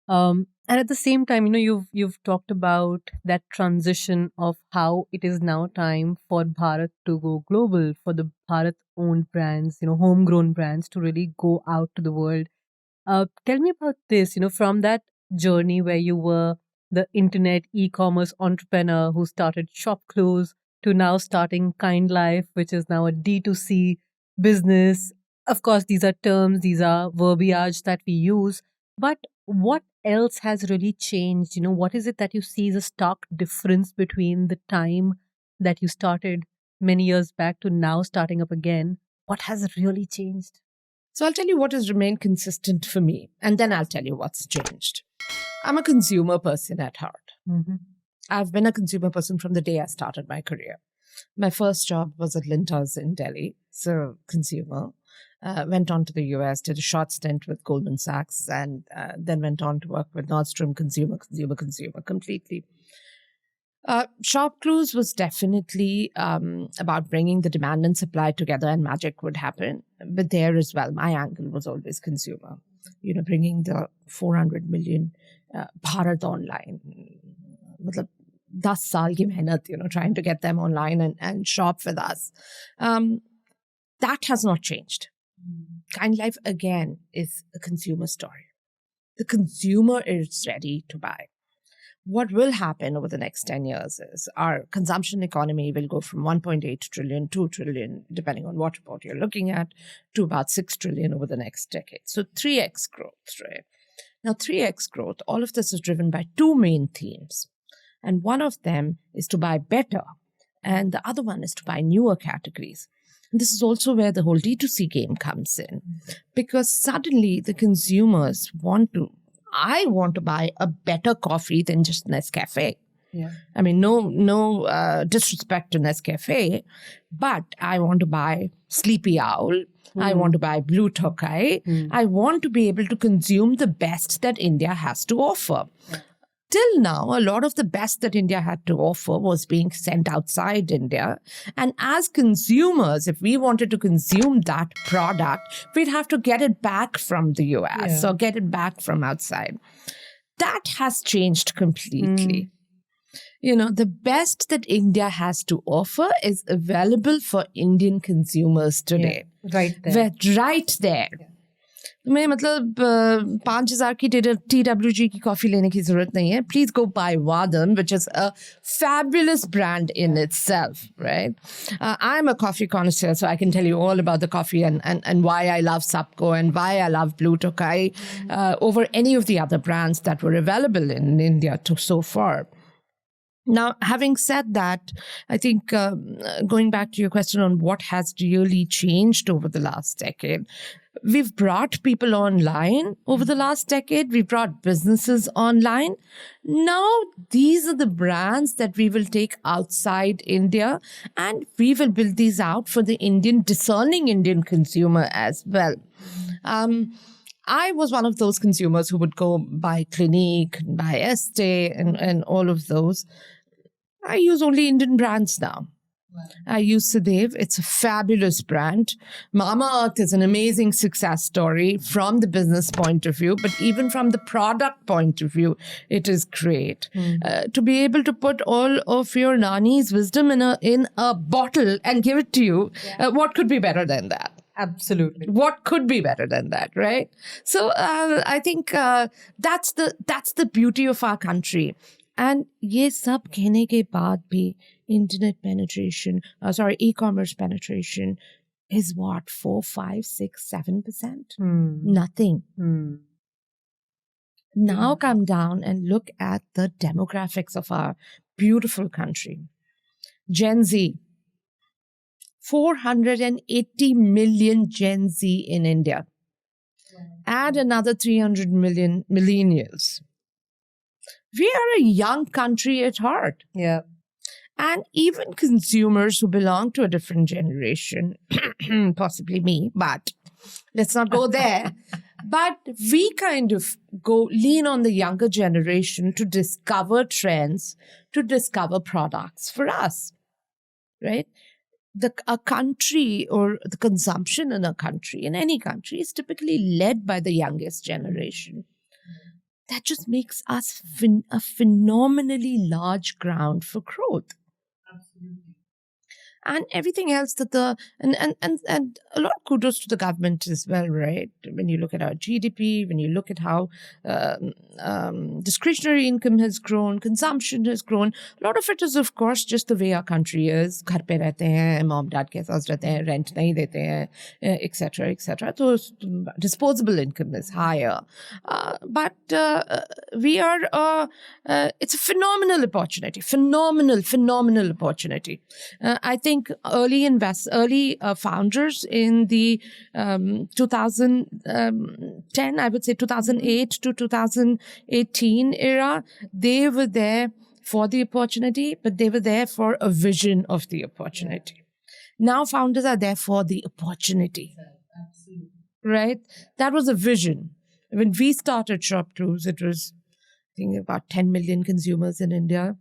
And at the same time, you've talked about that transition of how it is now time for Bharat to go global, for the Bharat-owned brands, homegrown brands to really go out to the world. Tell me about this, from that journey where you were the internet e-commerce entrepreneur who started Shop Clothes to now starting Kind Life, which is now a D2C business. Of course, these are terms, these are verbiage that we use, but what else has really changed? What is it that you see as a stark difference between the time that you started many years back to now starting up again? What has really changed? So I'll tell you what has remained consistent for me, and then I'll tell you what's changed. I'm a consumer person at heart. Mm-hmm. I've been a consumer person from the day I started my career. My first job was at Lintas in Delhi, so consumer. Went on to the US, did a short stint with Goldman Sachs, and then went on to work with Nordstrom, consumer, completely. Shop Clothes was definitely about bringing the demand and supply together and magic would happen. But there as well, my angle was always consumer. Bringing the 400 million Bharat online. Matlab, 10 saal ki mehnat, trying to get them online and shop with us. That has not changed. Kind Life, again, is a consumer story. The consumer is ready to buy. What will happen over the next 10 years is our consumption economy will go from 1.8 trillion, 2 trillion, depending on what report you're looking at, to about 6 trillion over the next decade. So 3x growth, right? Now, 3x growth, all of this is driven by two main themes. And one of them is to buy better, and the other one is to buy newer categories. And this is also where the whole D2C game comes in, because suddenly the consumers I want to buy a better coffee than just Nescafe. Yeah. I mean, no disrespect to Nescafe, but I want to buy Sleepy Owl. I want to buy Blue Tokai. I want to be able to consume the best that India has to offer. Yeah. Till now, a lot of the best that India had to offer was being sent outside India. And as consumers, if we wanted to consume that product, we'd have to get it back from the US or get it back from outside. That has changed completely. The best that India has to offer is available for Indian consumers today. Yeah, right there. Right there. मैं मतलब 5,000 की TWG की coffee लेने की जरूरत नहीं है. Please go buy Wadam, which is a fabulous brand in itself, right? I'm a coffee connoisseur, so I can tell you all about the coffee and why I love Sapco and why I love Blue Tokai over any of the other brands that were available in India so far. Now, having said that, I think going back to your question on what has really changed over the last decade, we've brought people online over the last decade. We've brought businesses online. Now, these are the brands that we will take outside India, and we will build these out for the discerning Indian consumer as well. I was one of those consumers who would go buy Clinique, buy Estee, and all of those. I use only Indian brands now. Wow. I use Sadev. It's a fabulous brand. Mamaearth is an amazing success story from the business point of view, but even from the product point of view, it is great. To be able to put all of your Nani's wisdom in a bottle and give it to you, what could be better than that? Absolutely. What could be better than that, right? So I think that's the beauty of our country. And ये सब कहने के बाद भी internet penetration, e-commerce penetration is what, 4, 5, 6, 7%? Nothing. Now come down and look at the demographics of our beautiful country. Gen Z, 480 million Gen Z in India. Add another 300 million millennials. We are a young country at heart. Yeah. And even consumers who belong to a different generation, possibly me, but let's not go there. But we kind of lean on the younger generation to discover trends, to discover products for us, right? A country or the consumption in a country, in any country, is typically led by the youngest generation. that just makes us a phenomenally large ground for growth. And everything else that and a lot of kudos to the government as well, right? When you look at our GDP, when you look at how discretionary income has grown, consumption has grown, a lot of it is, of course, just the way our country is. Ghar pe rehte hain, mom dad ke sath rehte hain, rent nahi dete hain, etc., etc. So disposable income is higher, but we are. It's a phenomenal opportunity. Phenomenal opportunity. I think early founders in the 2010, I would say 2008 to 2018 era, they were there for the opportunity, but they were there for a vision of the opportunity. Now founders are there for the opportunity. Absolutely. Right? That was a vision. When we started Shop Cruise, it was, I think, about 10 million consumers in India.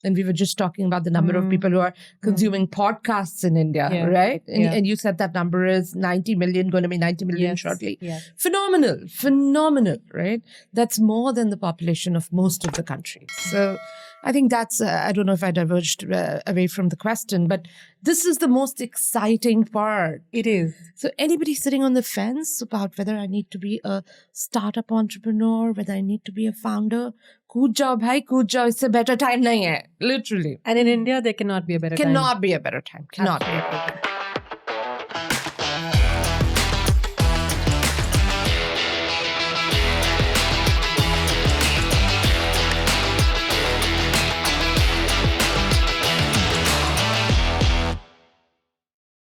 And we were just talking about the number of people who are consuming podcasts in India, right? And you said that number is 90 million, going to be 90 million shortly. Yes. Phenomenal, right? That's more than the population of most of the countries. So I think that's, I don't know if I diverged away from the question, but this is the most exciting part. It is. So anybody sitting on the fence about whether I need to be a startup entrepreneur, whether I need to be a founder, kood jao bhai, kood jao. It's a better time nahi hai. Literally. And in India, there cannot be a better time. Cannot be a better time. Cannot be a better time.